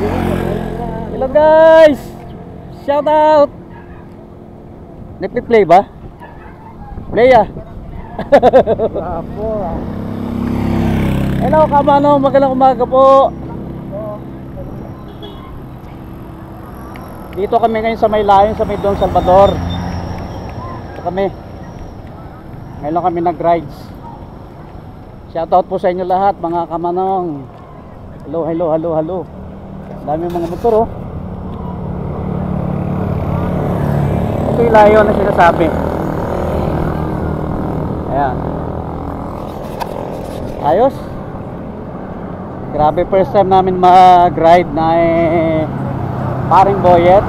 Hello guys! Shout out! Nagpi-play ba? Play ah! Hello kamano, magandang umaga po. Dito kami ngayon sa may layon, sa may Don Salvador. Ito kami. Ngayon lang kami nag-rides. Shoutout po sa inyo lahat mga kamanong. Hello, hello, hello, hello. Dami mga motor oh. Ito yung layon na sinasabi. Ayan. Ayos. Grabe, first time namin mag-ride na paring boyet.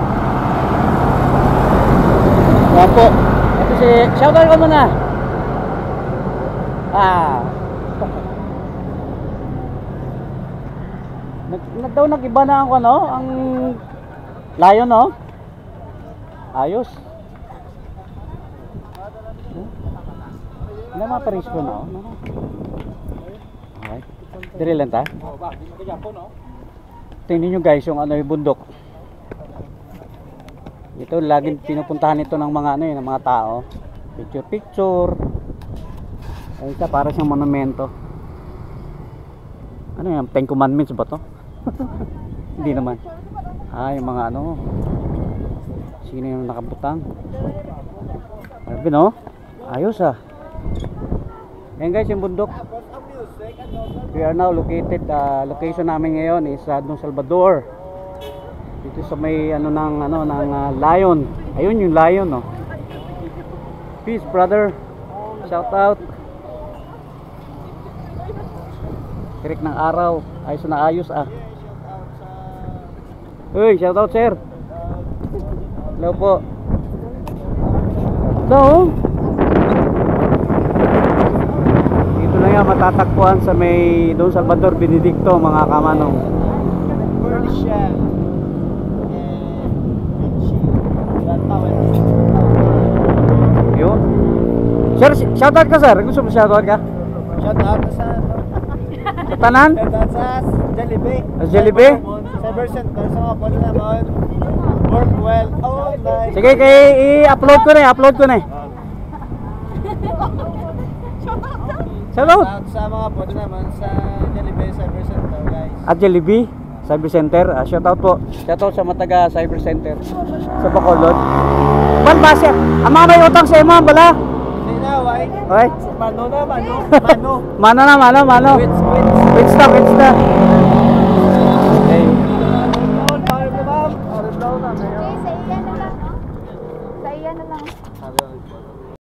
Yan po. Ito si, shoutout ko muna. Daw nag-iba na ang ano, ang layon no? Ayos. Ano mga paris ko no? Okay. Dire lang ta. Tingnan nyo guys yung ano, yung bundok. Ito laging pinupuntahan ito ng mga ano ng mga tao. Picture picture. Ayun siya, para siyang monumento. Ano yan? 10 Commandments ba to? Hindi naman. Yung mga ano. Sino yung nakabutang? Grabe no? Ayos ah. Ayan guys yung bundok. We are now located, location namin ngayon is Don Salvador. Dito sa may ano ng lion. Ayun yung lion no. Peace brother. Shout out. Tirik ng araw. Ayos na ayos ah. Uy, shout out sir. Hello po. So dito lang yan matatagpuan sa may Don Salvador Benedicto mga kamanong. Yun. Sir, shout out ka sir. Gusto mo shout out ka? Shout out sa Tanan? sa Jollibee. Sa Jollibee? Cyber Center sa mga pwede naman. Work well all night. Sige, i-upload ko na, upload ko na. Shout out Sa mga pwede naman sa Jollibee Cyber Center guys. at Jollibee Cyber Center. Shout out po. Shout out sa mataga Cyber Center sa Bacolod. Ban ba siya? Ang mga may utang sa imo bala. Hindi na, why? Okay. Mano na, mano. Mano na, mano. Quits na. Okay. Sa iya na lang. Sa iya na lang.